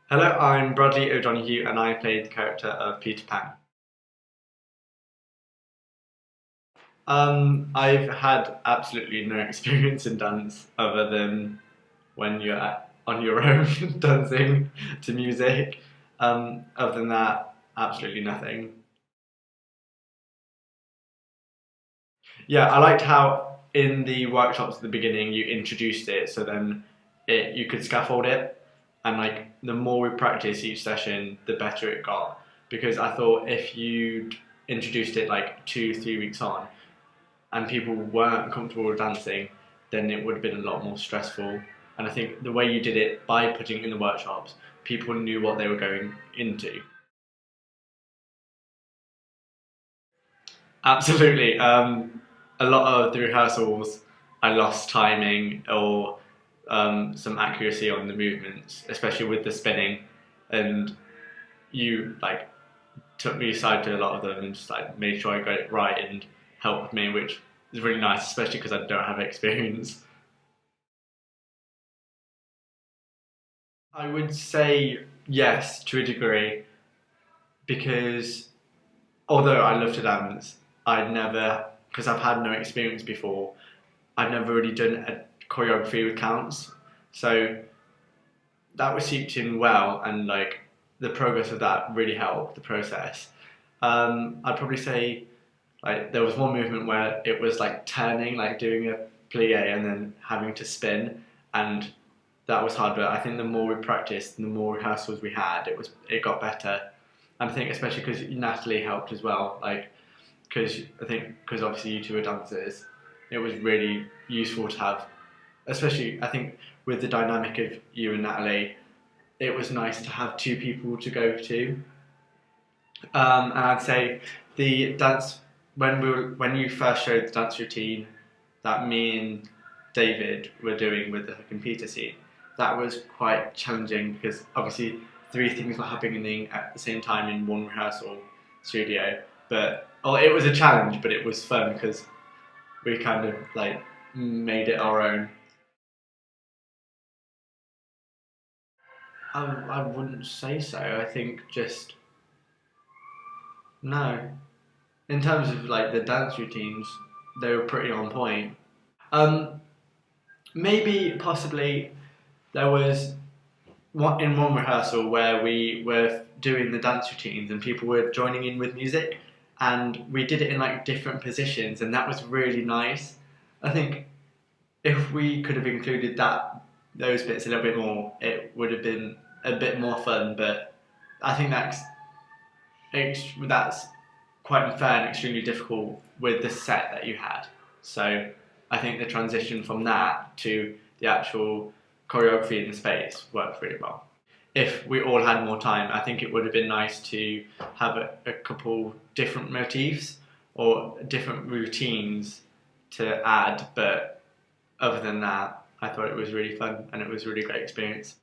Hello, I'm Bradley O'Donoghue and I played the character of Peter Pan. I've had absolutely no experience in dance other than when you're on your own dancing to music. Other than that, absolutely nothing. Yeah, I liked how in the workshops at the beginning you introduced it, so then you could scaffold it, and like the more we practice each session, the better it got. Because I thought if you'd introduced it like 2, 3 weeks on, and people weren't comfortable with dancing, then it would have been a lot more stressful. And I think the way you did it by putting it in the workshops, people knew what they were going into. Absolutely. A lot of the rehearsals, I lost timing or some accuracy on the movements, especially with the spinning. And you like took me aside to a lot of them and just like made sure I got it right and helped me, which is really nice, especially because I don't have experience. I would say yes to a degree because although I love to dance, I'd never, because I've had no experience before, I've never really done a choreography with counts. So that was seeped in well, and like the progress of that really helped the process. I'd probably say like there was one movement where it was like turning, like doing a plie and then having to spin, and that was hard. But I think the more we practiced, and the more rehearsals we had, it got better. And I think especially because Natalie helped as well, like because I think because obviously you two are dancers, it was really useful to have, especially I think with the dynamic of you and Natalie, it was nice to have two people to go to. And I'd say the dance when you first showed the dance routine that me and David were doing with the hook and Peter scene, that was quite challenging because obviously three things were happening at the same time in one rehearsal studio. But well, it was a challenge, but it was fun because we kind of like made it our own. I wouldn't say so. I think just no. In terms of like the dance routines, they were pretty on point. Um, Maybe possibly there was in one rehearsal where we were doing the dance routines and people were joining in with music, and we did it in like different positions, and that was really nice. I think if we could have included those bits a little bit more, it would have been a bit more fun. But I think that's quite unfair and extremely difficult with the set that you had. So I think the transition from that to the actual choreography in the space worked really well. If we all had more time, I think it would have been nice to have a couple different motifs or different routines to add, but other than that, I thought it was really fun and it was a really great experience.